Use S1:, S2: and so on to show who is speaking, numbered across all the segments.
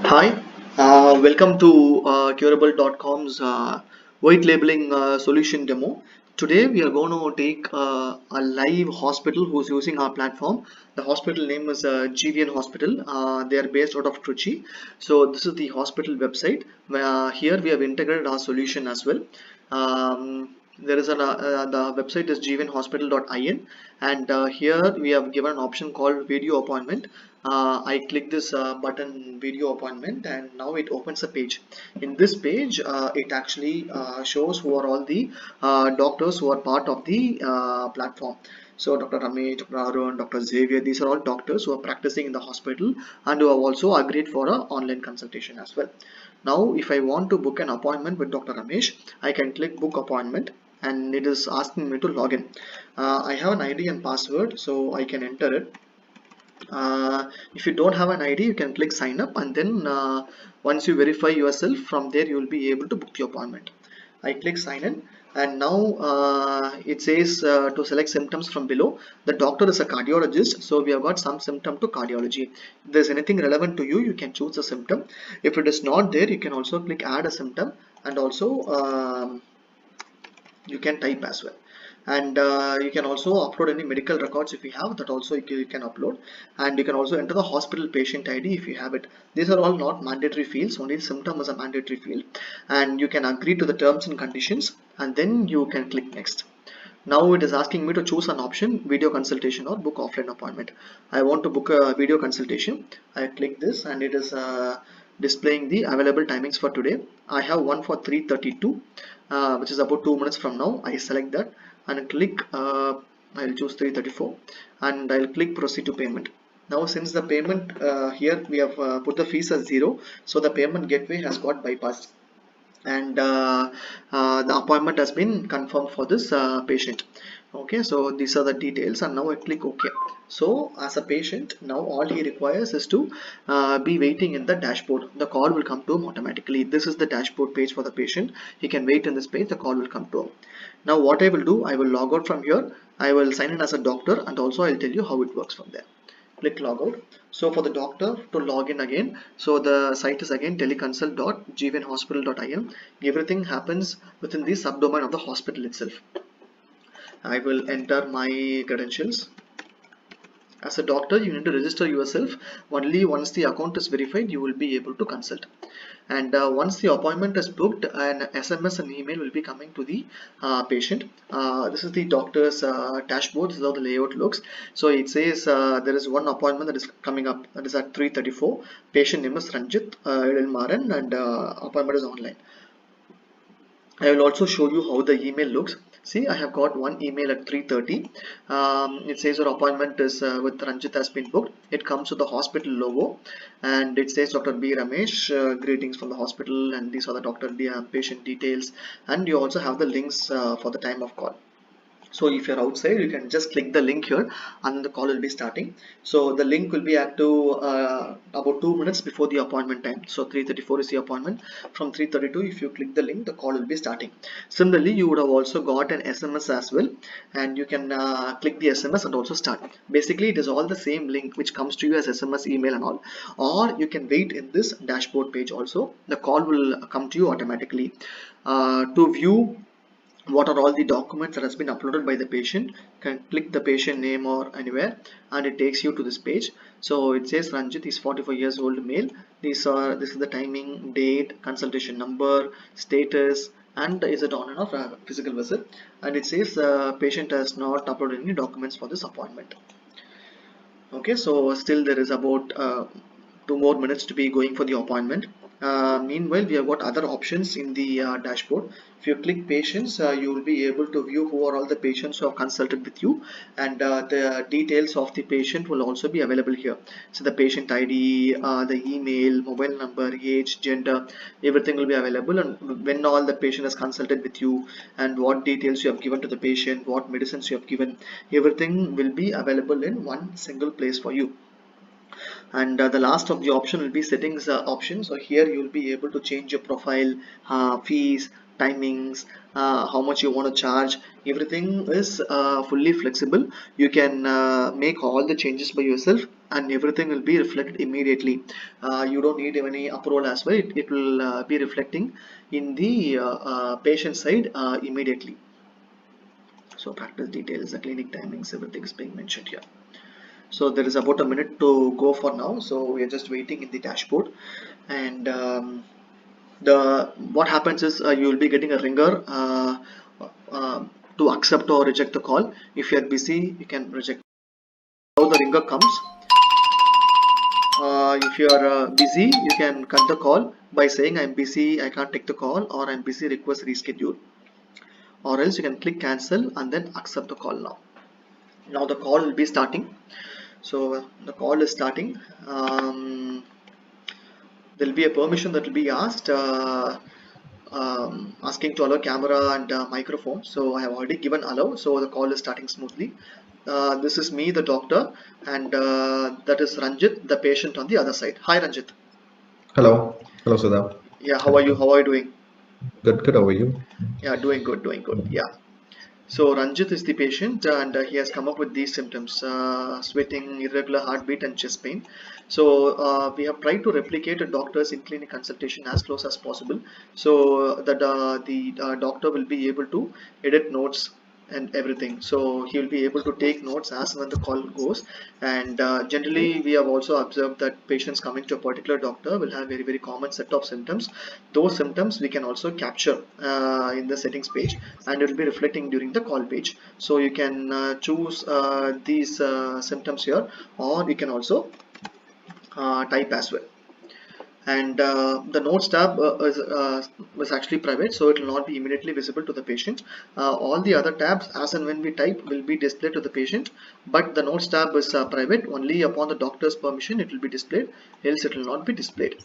S1: Hi, welcome to Curable.com's white labeling solution demo. Today we are going to take a live hospital who's using our platform. The hospital name is GVN Hospital. They are based out of Trichy. So this is the hospital website. Here we have integrated our solution as well. There is the website is gvnhospital.in, and here we have given an option called video appointment. I click this button video appointment, and now it opens a page. In this page it actually shows who are all the doctors who are part of the platform. So Dr. Ramesh, Dr. Arun, Dr. Xavier, these are all doctors who are practicing in the hospital and who have also agreed for an online consultation as well. Now if I want to book an appointment with Dr. Ramesh, I can click book appointment, and it is asking me to log in. I have an ID and password, so I can enter it. If you don't have an ID, you can click sign up, and then once you verify yourself, from there you will be able to book the appointment. I click sign in, and now it says to select symptoms from below. The doctor is a cardiologist, so we have got some symptom to cardiology. If there's anything relevant to you, you can choose a symptom. If it is not there, you can also click add a symptom, and also you can type as well. And you can also upload any medical records if you have that, also you can upload. And you can also enter the hospital patient ID if you have it. These are all not mandatory fields, only symptom is a mandatory field, and you can agree to the terms and conditions, and then you can click next. Now it is asking me to choose an option, video consultation or book offline appointment. I want to book a video consultation. I click this, and it is displaying the available timings for today. I have one for 3:32, which is about 2 minutes from now. I select that and click, I'll choose 3:34, and I'll click proceed to payment. Now since the payment here we have put the fees as 0, so the payment gateway has got bypassed, and the appointment has been confirmed for this patient. Okay, so these are the details, and now I click OK. So as a patient, now all he requires is to be waiting in the dashboard. The call will come to him automatically. This is the dashboard page for the patient. He can wait in this page, the call will come to him. Now what I will do, I will log out from here. I will sign in as a doctor, and also I'll tell you how it works from there. Click logout. So for the doctor to log in again, so the site is again teleconsult.gvnhospital.in. Everything happens within the subdomain of the hospital itself. I will enter my credentials. As a doctor, you need to register yourself. Only once the account is verified, you will be able to consult. And once the appointment is booked, an SMS and email will be coming to the patient. This is the doctor's dashboard. This is how the layout looks. So it says there is one appointment that is coming up, that is at 3:34. Patient name is Ranjit Maran, and appointment is online. I will also show you how the email looks. See, I have got one email at 3:30. It says your appointment is with Ranjit has been booked. It comes with the hospital logo, and it says Dr. B. Ramesh, greetings from the hospital, and these are the doctor patient details, and you also have the links for the time of call. So if you're outside, you can just click the link here, and the call will be starting. So the link will be active about 2 minutes before the appointment time. So 3:34 is the appointment. From 3:32, if you click the link, the call will be starting. Similarly, you would have also got an SMS as well, and you can click the SMS and also start. Basically, it is all the same link which comes to you as SMS, email and all. Or you can wait in this dashboard page also. The call will come to you automatically. To view what are all the documents that has been uploaded by the patient, can click the patient name or anywhere, and it takes you to this page. So it says Ranjit is 44 years old, male. This is the timing, date, consultation number, status, and is it on and off physical visit. And it says patient has not uploaded any documents for this appointment. Okay, so still there is about 2 more minutes to be going for the appointment. Meanwhile, we have got other options in the dashboard. If you click patients, you will be able to view who are all the patients who have consulted with you, and the details of the patient will also be available here. So the patient ID, the email, mobile number, age, gender, everything will be available, and when all the patient has consulted with you, and what details you have given to the patient, what medicines you have given, everything will be available in one single place for you. And the last of the option will be settings option. So here you will be able to change your profile, fees, timings, how much you want to charge. Everything is fully flexible. You can make all the changes by yourself, and everything will be reflected immediately. You don't need any approval as well. It will be reflecting in the patient side immediately. So practice details, the clinic timings, everything is being mentioned here. So there is about a minute to go for now, so we are just waiting in the dashboard. And the what happens is you will be getting a ringer to accept or reject the call. If you are busy, you can reject. How the ringer comes, if you are busy, you can cut the call by saying I'm busy, I can't take the call, or I'm busy, request reschedule, or else you can click cancel and then accept the call. Now the call will be starting. So the call is starting. There will be a permission that will be asked, asking to allow camera and microphone. So I have already given allow, so the call is starting smoothly. This is me, the doctor, and that is Ranjit, the patient on the other side. Hi Ranjit.
S2: Hello. Hello, Sudha.
S1: Yeah, how are you?
S2: Hello.
S1: How are you doing?
S2: Good, good. How are you?
S1: Yeah, doing good, doing good. Yeah. So Ranjit is the patient, and he has come up with these symptoms: sweating, irregular heartbeat, and chest pain. So we have tried to replicate a doctor's in-clinic consultation as close as possible, so that the doctor will be able to edit notes and everything. So he will be able to take notes as when the call goes. And generally, we have also observed that patients coming to a particular doctor will have very common set of symptoms. Those symptoms we can also capture in the settings page, and it will be reflecting during the call page. So you can choose these symptoms here, or you can also type as well. And the notes tab is actually private, so it will not be immediately visible to the patient. All the other tabs, as and when we type, will be displayed to the patient, but the notes tab is private. Only upon the doctor's permission it will be displayed, else it will not be displayed.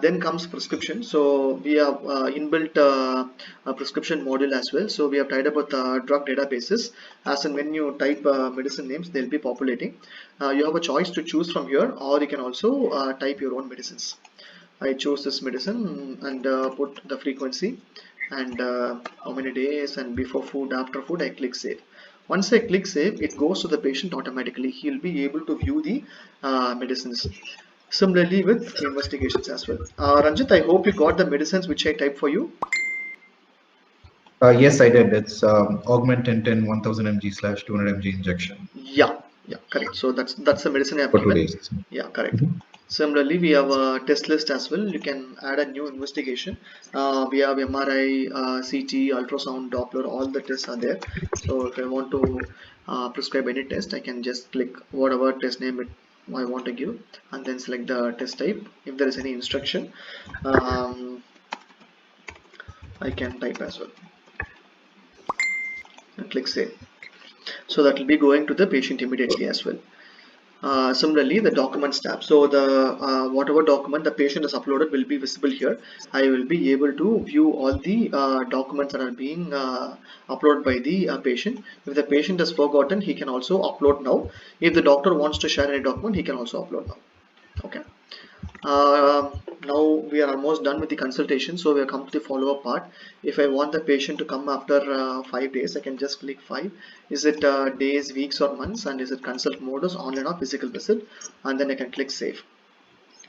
S1: Then comes prescription. So we have inbuilt a prescription module as well. So we have tied up with drug databases. As and when you type medicine names, they'll be populating. You have a choice to choose from here, or you can also type your own medicines. I chose this medicine and put the frequency and how many days, and before food, after food. I click save. Once I click save, it goes to the patient automatically. He'll be able to view the medicines. Similarly with investigations as well. Ranjit, I hope you got the medicines which I typed for you.
S2: Yes, I did. It's Augmentin 1000 mg slash 200 mg injection
S1: Yeah, correct. So that's the medicine I have
S2: for two
S1: given.
S2: days.
S1: Yeah, correct.
S2: Mhm.
S1: Similarly, we have a test list as well. You can add a new investigation. We have MRI, CT, ultrasound, Doppler, all the tests are there. So if I want to prescribe any test, I can just click whatever test name I want to give, and then select the test type. If there is any instruction, um, I can type as well and click save. So that will be going to the patient immediately as well. Similarly, the documents tab. So the whatever document the patient has uploaded will be visible here. I will be able to view all the documents that are being uploaded by the patient. If the patient has forgotten, he can also upload now. If the doctor wants to share any document, he can also upload now. Okay. Now we are almost done with the consultation, so we have come to the follow-up part. If I want the patient to come after 5 days, I can just click 5. Is it days, weeks, or months, and is it consult modus, online or physical visit, and then I can click save.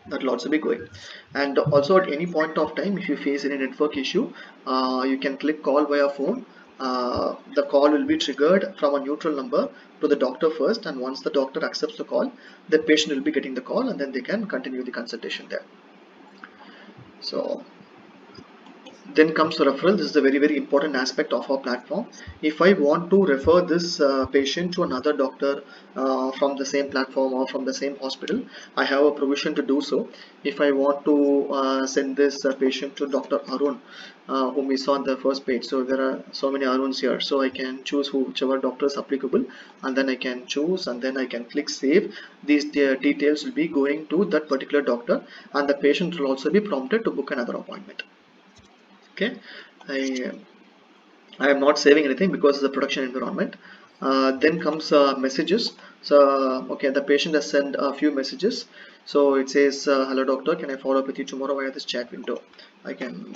S1: That will also be going. And also at any point of time, if you face any network issue, you can click call via phone. The call will be triggered from a neutral number to the doctor first, and once the doctor accepts the call, the patient will be getting the call, and then they can continue the consultation there. So then comes the referral. This is a very important aspect of our platform. If I want to refer this patient to another doctor from the same platform or from the same hospital, I have a provision to do so. If I want to send this patient to Dr. Arun, whom we saw on the first page, so there are so many Aruns here, so I can choose whichever doctor is applicable, and then I can choose, and then I can click save. These details will be going to that particular doctor, and the patient will also be prompted to book another appointment. Okay, I am not saving anything because it's a production environment. Then comes messages. So okay, the patient has sent a few messages. So it says hello doctor, can I follow up with you tomorrow via this chat window. I can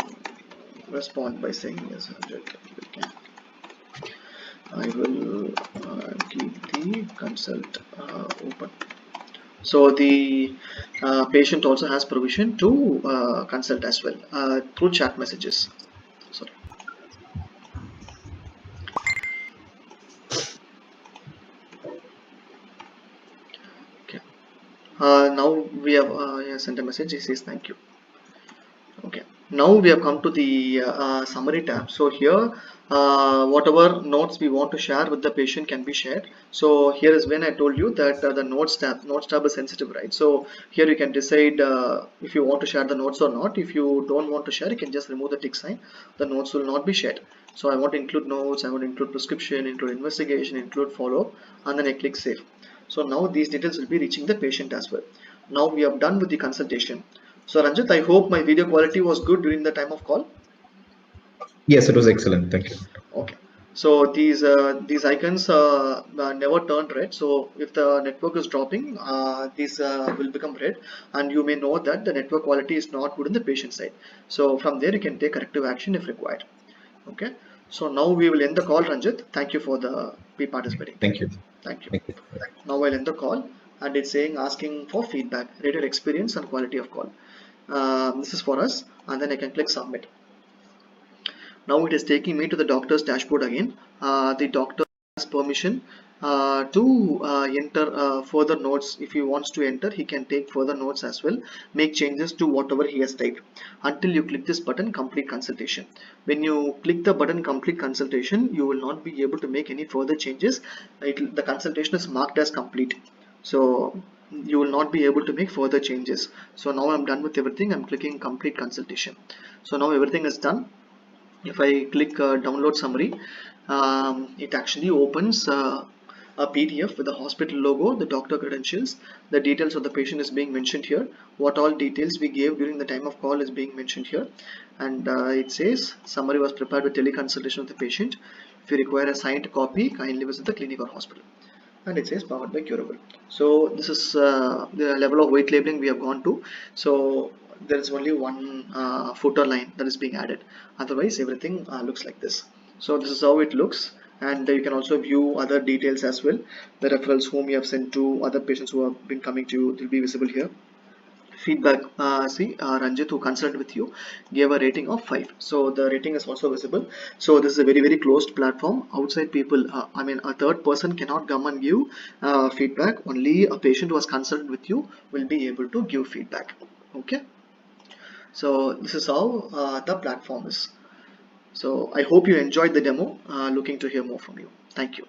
S1: respond by saying yes, Ranjit, you can. I will keep the consult open. So the patient also has provision to consult as well through chat messages. Sorry. Okay. Now we have sent a message. He says thank you. Okay, now we have come to the summary tab. So here whatever notes we want to share with the patient can be shared. So here is when I told you that the notes tab is sensitive, right? So here you can decide if you want to share the notes or not. If you don't want to share, you can just remove the tick sign. The notes will not be shared. So I want to include notes, I want to include prescription, include investigation, include follow-up, and then I click save. So now these details will be reaching the patient as well. Now we have done with the consultation. So Ranjit, I hope my video quality was good during the time of call.
S2: Yes, it was excellent. Thank you.
S1: Okay. So these icons never turn red. So if the network is dropping, these will become red, and you may know that the network quality is not good in the patient side. So from there you can take corrective action if required. Okay. So now we will end the call, Ranjit. Thank you for the participating.
S2: Thank you.
S1: Thank you.
S2: Thank you.
S1: Now I'll end the call, and it's saying asking for feedback, rated experience and quality of call. This is for us, and then I can click submit. Now it is taking me to the doctor's dashboard again. The doctor has permission to enter further notes. If he wants to enter, he can take further notes as well, make changes to whatever he has typed, until you click this button complete consultation. When you click the button complete consultation, you will not be able to make any further changes. The consultation is marked as complete, so you will not be able to make further changes. So now I'm done with everything. I'm clicking complete consultation. So now everything is done. If I click download summary, it actually opens a PDF with the hospital logo, the doctor credentials, the details of the patient is being mentioned here, what all details we gave during the time of call is being mentioned here, and it says summary was prepared with teleconsultation of the patient. If you require a signed copy, kindly visit the clinic or hospital. And it says powered by Curable. So this is the level of white labeling we have gone to. So there is only one footer line that is being added, otherwise everything looks like this. So this is how it looks, and you can also view other details as well. The referrals whom you have sent to, other patients who have been coming to you, will be visible here. Feedback, Ranjit, who consulted with you, gave a rating of 5, so the rating is also visible. So this is a very closed platform. Outside people, I mean a third person cannot come and give feedback. Only a patient who has consulted with you will be able to give feedback. Okay, so this is how the platform is. So I hope you enjoyed the demo. Looking to hear more from you. Thank you.